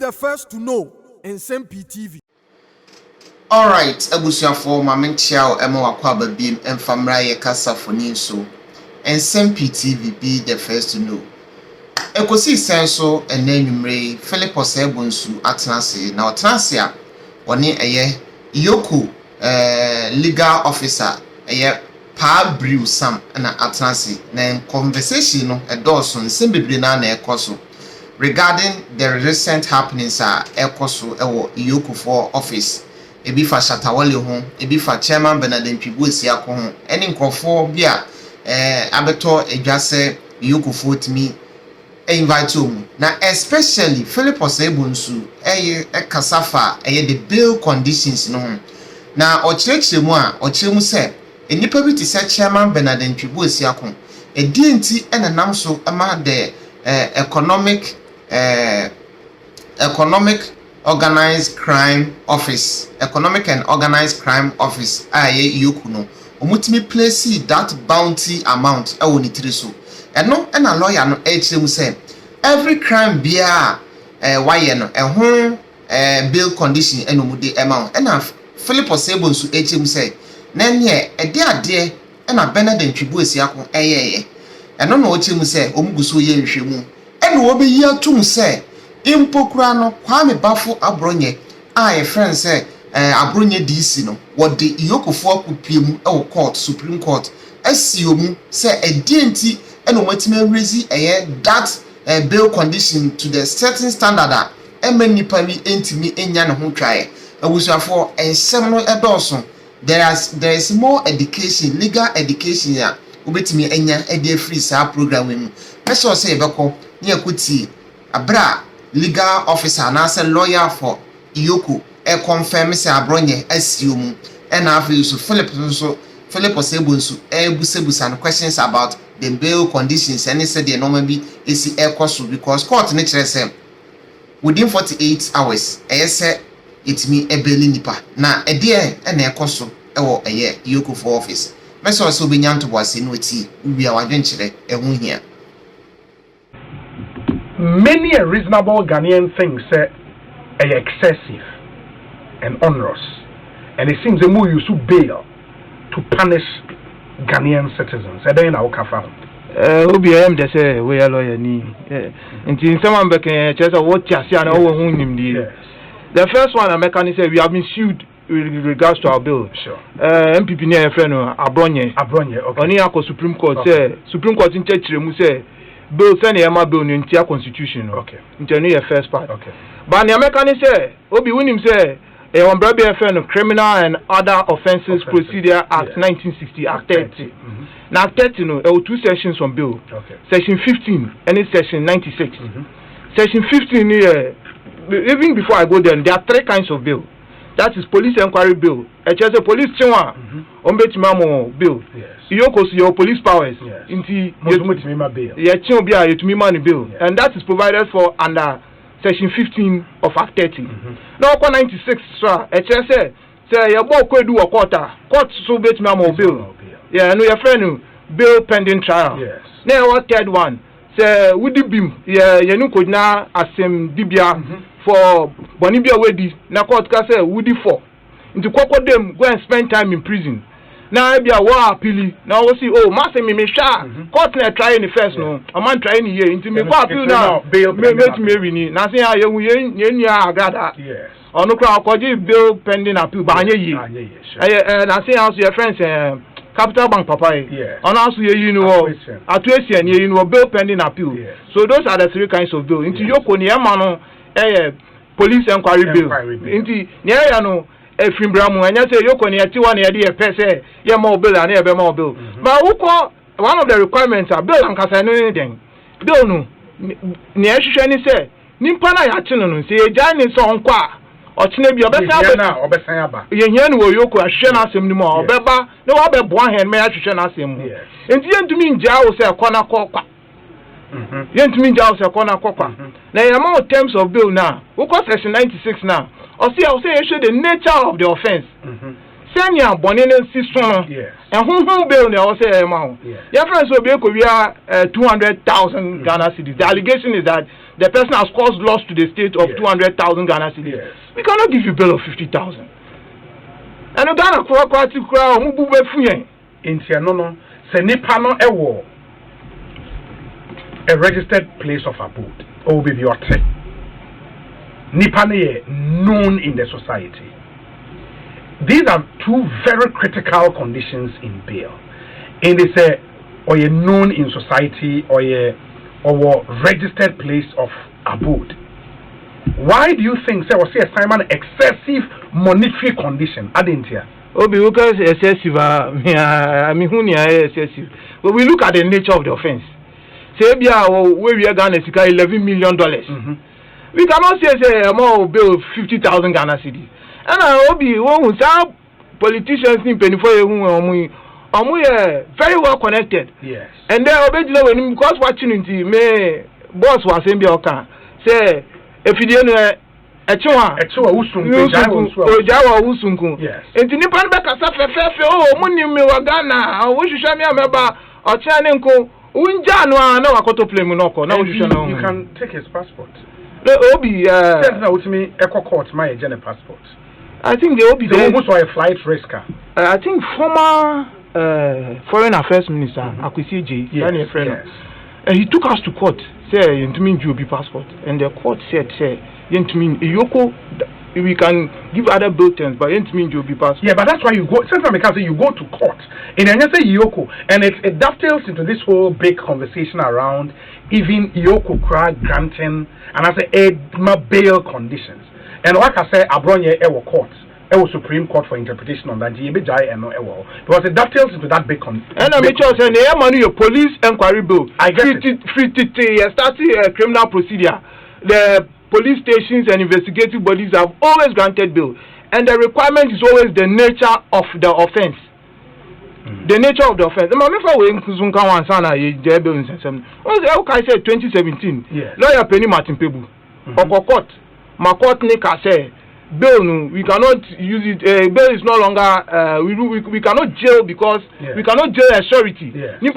the first to know. Nsem-Pii TV. All right, abusuafo mamentia ema wakwa babim emfamra ye kasa foni so. Nsem-Pii TV be the first to know. Ekosi senso enenwumre Philip Osebonsu atenase na otenase a woni eye EOCO legal officer eye Pa Brew Sam na atenase na conversation no edoso nsem bebre na ekoso regarding the recent happenings ekoso ewo EOCO for office ebi fa Shatawale ho ebi fa chairman Nsem-Pii Esiako ho eni nkofo bia abeto edwase EOCO for timi invite you na especially Philip Osebonsu kasafa the bail conditions no na ochirechiremu a ochiremu se enipa bi ti se chairman Nsem-Pii Esiako edi enti enanam so ama the economic organized crime office economic and organized crime office EOCO no omutimi place that bounty amount e woni tiri so eno na lawyer no echiremu say every crime bia why no ho bail condition enomude amount na Philip Osebonsu echiremu say na ne ade na Nsem-Pii Esiako eno na ochiremu say omuguso ye nhwemu eno obeyi atum say impokura no Kwame Bafo Abronye a friend say Abronye DC no what the EOCO for kupiemu court Supreme Court asiomu say edenti eno matime raise that bail condition to the certain standard that nipa bi entimi enya ne ho twae abusuafo ensem no edoso there is more education legal education ya obetimi enya e free sa program mu person say ebeko ne akuti abra legal officer na say lawyer for EOCO confirm say Abronye assume and afi so Philip Osebonsu busebusa no questions about the bail conditions and he said the normal be is EOCO because court nature say within 48 hours say it me a bail nipa na e dey na EOCO ewo EOCO for office meso so be nyanto boase no ti wi a wadwenkyere ehu hia. Many a reasonable Ghanaian things say excessive and onerous, and it seems the more you should bail to punish Ghanaian citizens. I don't know how far. OBM they say we are lawyer ni. Until someone back in church what you see and all who him the first one American say we have been sued with regards to our bill. Sure. MPP near friend Abronye. Okay. Oni ako Supreme Court say Supreme Court in church mu say bill send the bill in the constitution. Okay. Into the first part. Okay. But the American say Obi win him say Criminal and Other Offences Procedure Act 1960 Act 30. Now 30 no, there were two sections on bill. Okay. Section 15 and section 96. Section 15 even before I go there, there are three kinds of bill. That is police inquiry bill. It's a police chinwa bill. Yes. EOCO your police powers. Yes. Inti bail. Yeah, chinobia you money bill. Yes. And that is provided for under Section 15 of Act 30. Now, 96, sir, say your boy could do a quarter. Court so bet me bill. Yeah, I know your friend bill pending trial. Yes. Now, what third one? Say, would you beam? Yeah, you know, could now assume Dibia for Bonibia Wedi. Now, court can say, would you for? Into Coco them go and spend time in prison. Now, I be a war appeal. Now, we see, oh, master me sha. Court na try the first no. A man trying here into me go appeal now. Bail me ni. Now say ah you agada. Yes. On no crowd bail pending appeal ba anye yi. Na say house your friends Capital Bank papa. Yes. On house you know atuation you know bail pending appeal. Yes. So those are the three kinds of bail. Into EOCO ni ma no police inquiry bill. Into ni no Efrimbramu and say you can yet one idea per se, your mobile and ever mobile. But who call one of the requirements are bill and Casano anything? Bill no near Shani say, Nimpana Yachino, say a giant song qua or Chinabia or Bessaba. Yen will you could share us him more, or Beba, no other one hand may I share us him. And the end to mean Jao say a corner copa. Yen to mean Jao say a corner copa. Now, the amount of terms of bill now, who cost section 96 now. Or say, I say, show the nature of the offense. Senya bonene sisono. Yes. And who bill ne also a amount. Yes. Your friends will be able to 200,000 Ghana cedis. The allegation is that the person has caused loss to the state of 200,000 Ghana cedis. Yes. We cannot give you a bill of 50,000. And the Ghana crowd who be free. Intia no se nipa no ewo a registered place of abode or be yote nipa no ye known in the society. These are two very critical conditions in bail. And they say or ye known in society or ye or registered place of abode. Why do you think say was say assignment excessive monetary condition adintia? Obi because excessive I mean who excessive. But we look at the nature of the offense. Say bia where we are Ghana $11 million. We cannot say more bill 50,000 Ghana cedis. And Obi who say politicians in penny for very well connected. Yes. And then Obi because watching it me boss was saying say if you don't Echiwa usunku. Yes. Enti nipa nbe kasa fefefe muni mi wa Ghana wo hwehwe mi ameba ocha ne nko unja no na wakoto play mu noko na wo hwehwe no. You can take his passport. Obi says na utimi echo court my agent passport. I think the Obi they almost a flight risker. I think former foreign affairs minister Akwesi J. Yes. He took us to court say ntimi Obi passport and the court said say EOCO, we can give other bulletins, but Obi passport. Yeah, but that's why you go. Sometimes you go to court, and then you say EOCO, and it dovetails into this whole big conversation around even EOCO granting and I say bail conditions. And like I said, Abronye court, Supreme Court for interpretation on that. Because it dovetails into that big conversation. And I make sure say the money your police inquiry bill. I get it. Starting a criminal procedure. The police stations and investigative bodies have always granted bail, and the requirement is always the nature of the offense. The nature of the offense. I said 2017. Yes. Lawyer Penny Martin Pebu. Court. My court Nika say bail we cannot use it. Bail is no longer we cannot jail because we cannot jail a surety. We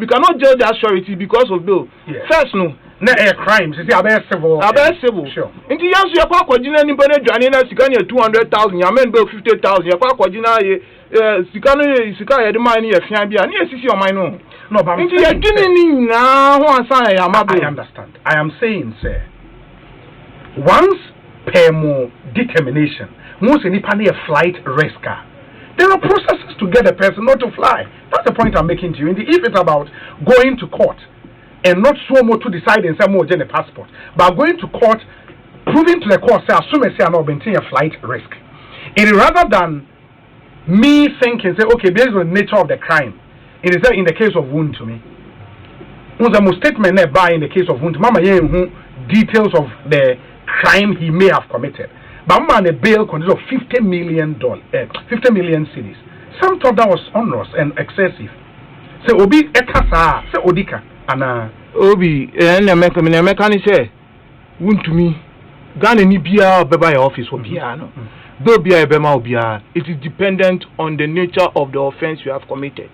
cannot jail the surety because of bail. First no. Na crimes. It's civil. Civil. Sure. Into yes, you are quite ni bene joanina sikanya 200,000. Your men bail 50,000. You are quite sikanya the money a fian bia. Ni esisi o mine no. No, but into you doing na ho ansa ya mabe. I understand. I am saying, sir. Once PEMO determination, most nipa a flight risker, there are processes to get a person not to fly. That's the point I'm making to you. If it's about going to court and not so much to decide and say more than a passport, but going to court, proving to the court, say, assume I say I'm not maintaining a flight risk. And rather than me thinking, say, okay, based on the nature of the crime, it is in the case of wound to me. Most statement by in the case of wound, Mama, details of the crime he may have committed. But man, a bail consists of $50 million cedis. Some thought that was onerous and excessive. So Obi ekasa, say Odika, and Obi, and American say, "Wun to me, Ghana ni bia beba your office or bia no. Do bia bema bia. It is dependent on the nature of the offense you have committed.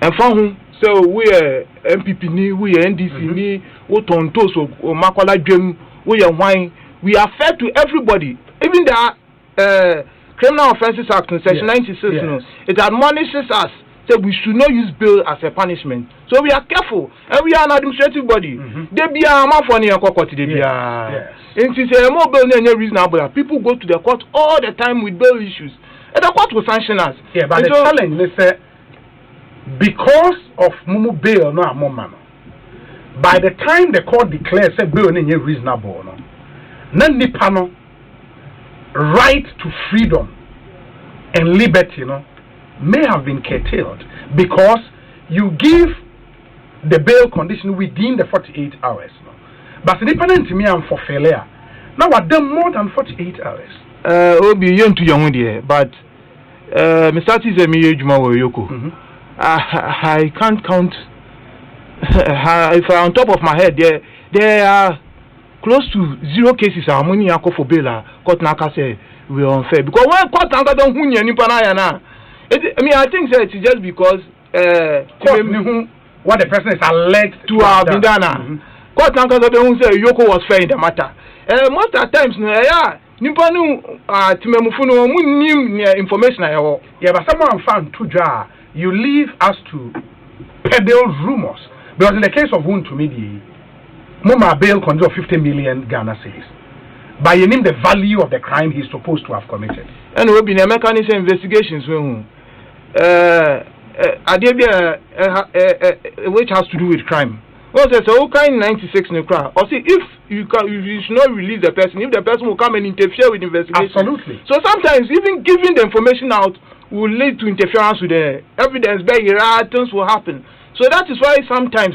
And for whom, so we are MPP ni, we are NDC ni, we tonto so makola dream, we are wine. We are fair to everybody. Even the Criminal Offences Act in Section 96, you know, it admonishes us that we should not use bail as a punishment. So we are careful, and we are an administrative body. They be a money and court. They be a. And since more bail than reasonable, people go to the court all the time with bail issues, and the court will sanction us. Yeah, but the challenge they say because of mumu bail no more man. By the time the court declares that bail is reasonable, no. None nipa no right to freedom and liberty, may have been curtailed because you give the bail condition within the 48 hours. But the dependent to me am for failure. Now I've done more than 48 hours. Obi young to young there, but Mr. Nsem-Pii EOCO. I can't count. If on top of my head, there are close to 0 cases are money for bail. Court naka say we are unfair. Because when court and don't win any panayana, I mean, I think that it's just because what the person is alleged to have been done. Court and don't say EOCO was fair in the matter. Most of the times, Nipponu Timemufuno information. Yeah, but someone found two jar. You leave us to peddle rumors. Because in the case of Wuntumidi, Moma bail conjure 50 million Ghana cedis. By name the value of the crime he's supposed to have committed. And we've been a mechanism investigations which has to do with crime. Well, there's a kind 96 in the crowd. Or see, if you should not release the person, if the person will come and interfere with the investigation. Absolutely. So sometimes even giving the information out will lead to interference with the evidence. Things will happen. So that is why sometimes,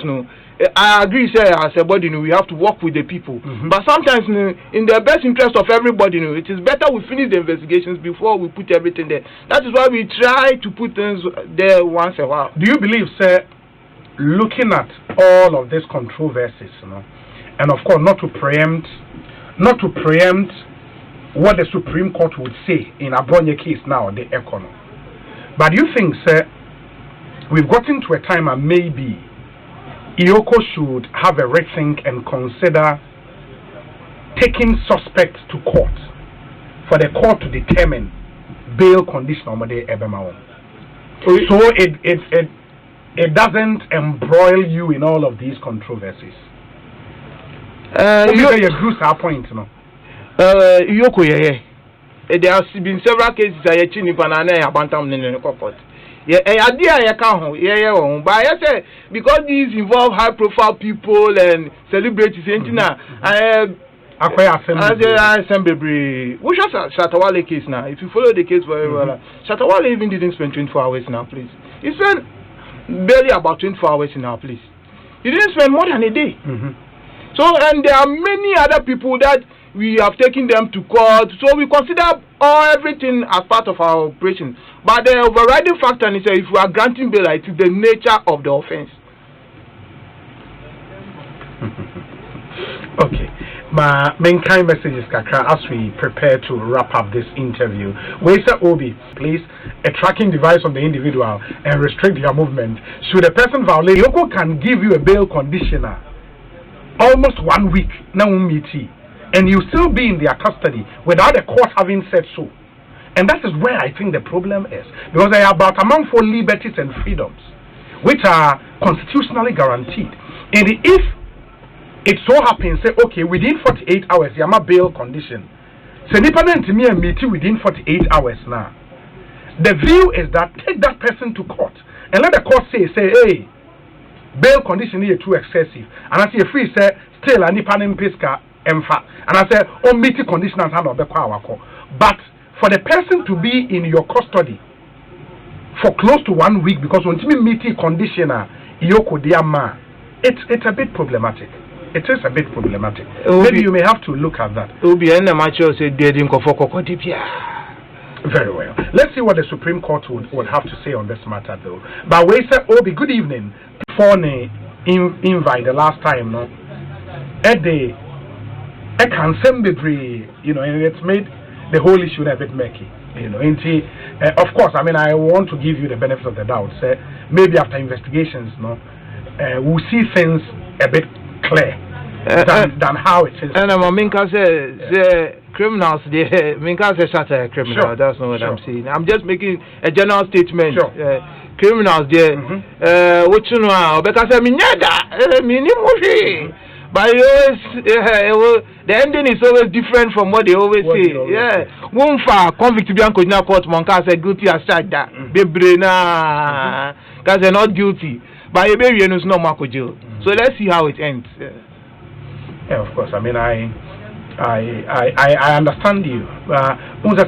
I agree, say as a body, we have to work with the people. But sometimes, in the best interest of everybody, it is better we finish the investigations before we put everything there. That is why we try to put things there once a while. Do you believe, sir, looking at all of these controversies, and of course not to preempt what the Supreme Court would say in Abronye case now, the EOCO, but do you think, sir, we've gotten to a time and maybe EOCO should have a rethink and consider taking suspects to court for the court to determine bail condition on the Ebema? So it doesn't embroil you in all of these controversies. You agree our point, EOCO, there has been several cases I actually bantam in the court. Yeah, idea but I say because these involve high profile people and celebrities, Nsem-Pii, which is a Shatawale case now. If you follow the case very well, Shatawale even didn't spend 24 hours in our place. He spent barely about 24 hours in our place. He didn't spend more than a day. So, and there are many other people that we have taken them to court. So we consider everything as part of our operation. But the overriding factor is if we are granting bail, it is the nature of the offense. Okay. My main kind message is Kakra as we prepare to wrap up this interview. Waster Obi, please, a tracking device on the individual and restrict your movement. Should a person violate, EOCO can give you a bail conditioner almost 1 week, now meeting, and you still be in their custody without the court having said so. And that is where I think the problem is. Because they are about among for liberties and freedoms, which are constitutionally guaranteed. And if it so happens, say, okay, within 48 hours, you have a bail condition. So, independent to me and meeting within 48 hours now. The view is that take that person to court and let the court say, hey, bail condition is too excessive. And I say, free say, still, a nipanim piska emfa. And I say, meeting condition and hand of the court. But for the person to be in your custody for close to 1 week, because when you meeting conditioner, EOCO diama, it's a bit problematic. It is a bit problematic. Maybe you may have to look at that. Very well. Let's see what the Supreme Court would have to say on this matter, though. But we say, Obi, good evening. Before invite the last time, no, at the Nsem-Pii, and it's made the whole issue a bit murky. Of course, I mean, I want to give you the benefit of the doubt. Say, maybe after investigations, we'll see things a bit clear than how it is. And Minka says the criminals, Minka says such a criminal. Sure. That's not what I'm saying. I'm just making a general statement. Sure. Criminals there, which you know, because I mean, but the ending is always different from what they always say. One for convict to be on court, Monka said guilty as charged that. Because they're not guilty. But a baby is no Marco jail. So let's see how it ends. Yeah, of course. I mean, I understand you.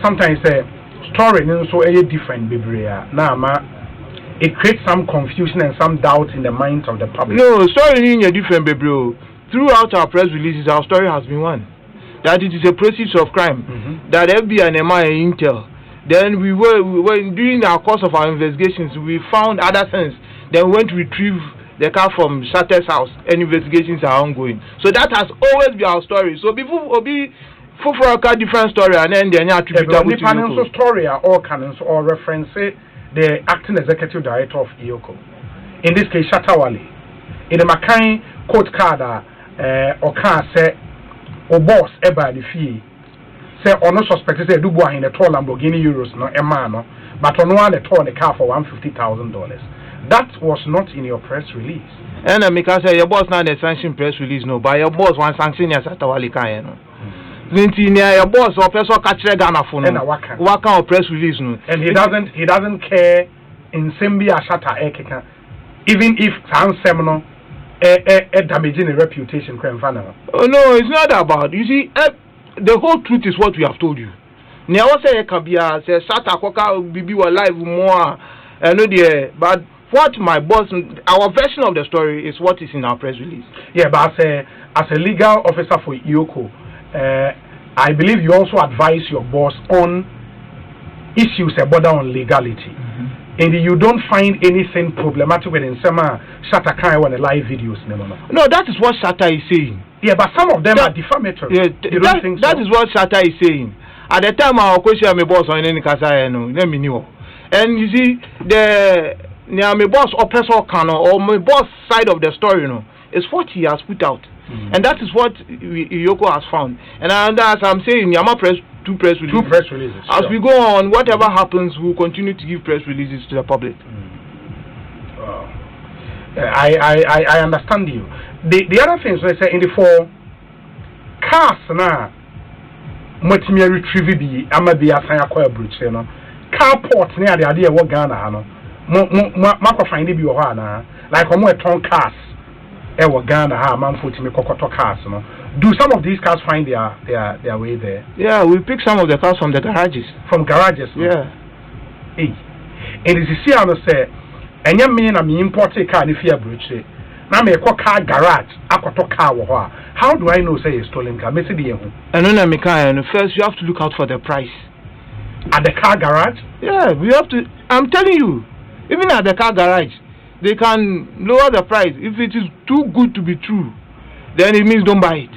Sometimes story is so different. It creates some confusion and some doubt in the minds of the public. No, story is different, baby. Throughout our press releases, our story has been one. That it is a process of crime. That FBI and MI and Intel. Then we were during our course of our investigations, we found other things. Then we went to retrieve the car from Shatter's house, and investigations are ongoing. So that has always been our story. So before Obi for a different story and then they are attributable to EOCO. Story or canons or reference the acting executive director of EOCO. In this case, Shatawale. In the Makai court card, or can say, or boss, eba the fee. Say, or no suspect say, do in a tall Lamborghini Euros, no, a man, but on one, a tall the car for $150,000. That was not in your press release. And because your boss not a sanction press release, no, but your boss one sanction as Shatawale Kayano. Your boss or person catch a Ghana phone and what kind of press release, no. And he doesn't care in Nsem-Pii Ashata Ekeka, even if some seminal damaging a reputation. Oh no, it's not about. You see, the whole truth is what we have told you. Now say Kabia say Sata Koka be alive more, but what my boss, our version of the story is what is in our press release. Yeah, but as a legal officer for EOCO, I believe you also advise your boss on issues border on legality. And you don't find anything problematic with Nsem-Pii Shatta Kai on the live videos. No, that is what Shatta is saying. Yeah, but some of them are defamatory. Yeah, you don't think so? That is what Shatta is saying. At the time, our question, my boss on any casa, no, let me know. And you see, my boss or person or my boss side of the story, is what he has put out. And that is what EOCO has found. And as I'm saying, Yama press two press releases. As we go on, whatever happens, we'll continue to give press releases to the public. I understand you. The other things they say in the four cars now, much me retrieve be be a sign acquire bridge, carport near the idea what Ghana, Marco find it be like a more ton cars. Ghana, man, put me cocoto cars. Do some of these cars find their way there? Yeah, we pick some of the cars from the garages. From garages? Yeah. Hey, and as you see, I say, and you mean I'm importing car if you are bridge. Now, me car garage, I got car. How do I know say a stolen car? First, you have to look out for the price. At the car garage? Yeah, we have to. I'm telling you, even at the car garage, they can lower the price. If it is too good to be true, then it means don't buy it.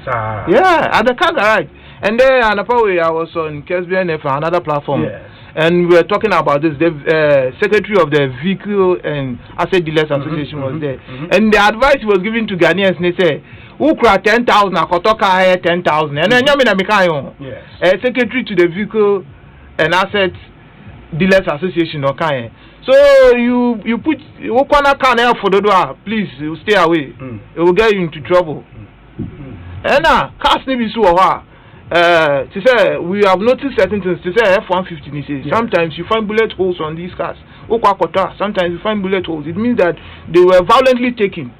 Sir. Yeah, at the car garage. And then another way, I was on KSBN for another platform. Yes. And we were talking about this. The secretary of the Vehicle and Asset Dealers Association was there. And the advice was given to Ghanaians, and they say, who crack 10,000, I 10,000. And then yes. Secretary to the Vehicle and Asset Dealers Association, okay. So you put Wokwana can help for the door, please you stay away. It will get you into trouble. And now cars need be so to say we have noticed certain things. To say F-150, sometimes you find bullet holes on these cars. Sometimes you find bullet holes. It means that they were violently taken.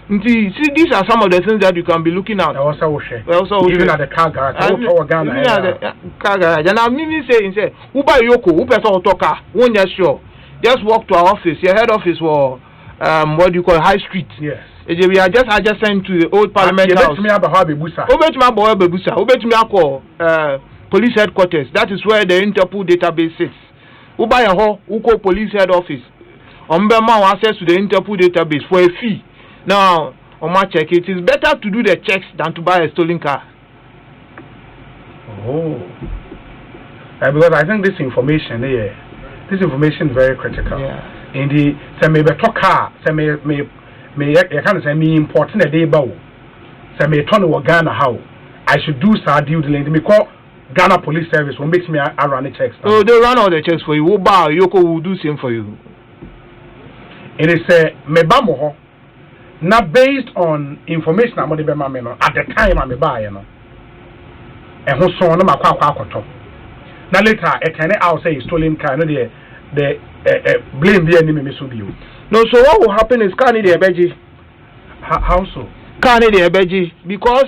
See, these are some of the things that you can be looking at. Even at the car garage. Even at the car garage. And I'm even saying, who buy EOCO? Who person auto car? One year sure. Just walk to our office. Your head office for what do you call High Street. Yes. We are just adjacent to the old Parliament House. Police headquarters. That is where the Interpol database sits. Who buy a whole police head office? Access to the Interpol database for a fee. Now, on my check, it is better to do the checks than to buy a stolen car. Oh. Because I think this information is very critical. Yeah. In the say maybe talk car, say may I can't say me important a day bow. Say may turn to Ghana how I should do due diligence. Me call Ghana Police Service will make me run the checks. Oh, they run all the checks for you. EOCO will do same for you. It is me bamo not based on information I'm at the time I'm buying. And who saw no makwa. Now later, a can I say stolen car, no the blame the enemy you. No, so what will happen is can the Abeji. How so? Can the Abeji, because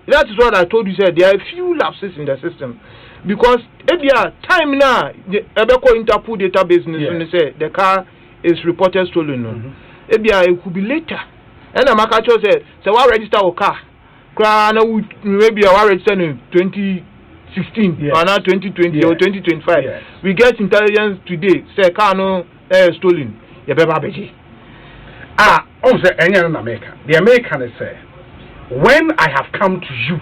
that is what I told you. Said there are a few lapses in the system, because if there are time now, the EOCO Interpol database say the car is reported stolen. If there it could be later, and the market said, so I register a car. Maybe I register in 2016 or now 2020 or 2025. Yes. We get intelligence today. Say car no stolen. You better be. The American is say, when I have come to you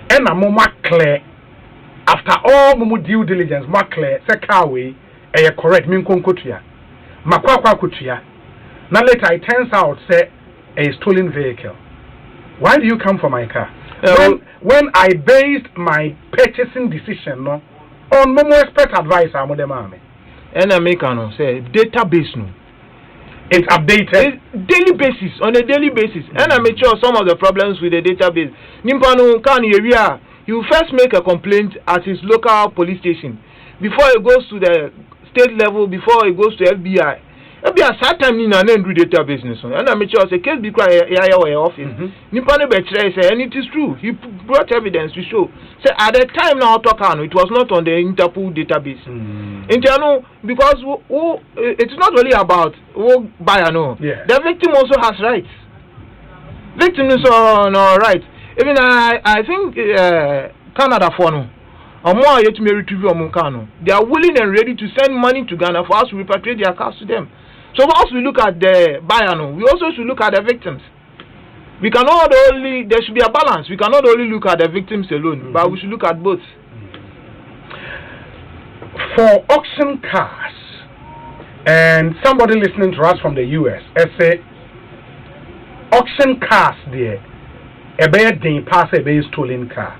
and a more clear after all mumu due diligence more clear say car way correct min konkotua makwakwa kotua now later it turns out say a stolen vehicle. Why do you come for my car? When I based my purchasing decision no on more expert advice I'm the mame and I make no say database no. It's updated daily basis on a daily basis. And I make sure some of the problems with the database. Nimpano can area you first make a complaint at his local police station before it goes to the state level, before it goes to FBI. FBI start time in and do database. And I make sure the case be quiet office. Nimpano betray say and it is true. He brought evidence to show. Say at the time now talk it was not on the Interpol database. Internal because it's not only about who buyer no. Yeah. The victim also has rights. Victims are no rights. Even I think Canada for no. Or more yet to retrieve Mukano. They are willing and ready to send money to Ghana for us to repatriate their cars to them. So once we look at the buyer no, we also should look at the victims. We cannot only there should be a balance. We cannot only look at the victims alone, but we should look at both. For auction cars, and somebody listening to us from the US, I say auction cars there, a bad thing pass a bad stolen car.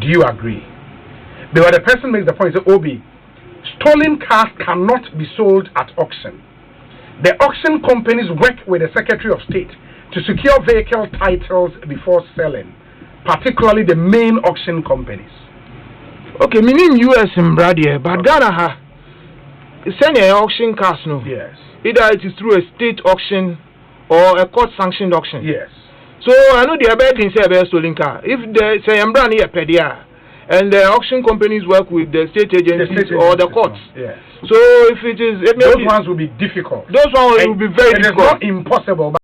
Do you agree? But the person makes the point, say, Obi, stolen cars cannot be sold at auction. The auction companies work with the Secretary of State to secure vehicle titles before selling, particularly the main auction companies. Okay, meaning US in Bradia, but Ghana send an auction cars no. Yes. Either it is through a state auction or a court sanctioned auction. Yes. So I know the bad thing say about stolen car. If the say Brand here pedia and the auction companies work with the state agencies or the courts. Yes. So if it is those ones will be difficult. Those ones will be very difficult. It's not impossible.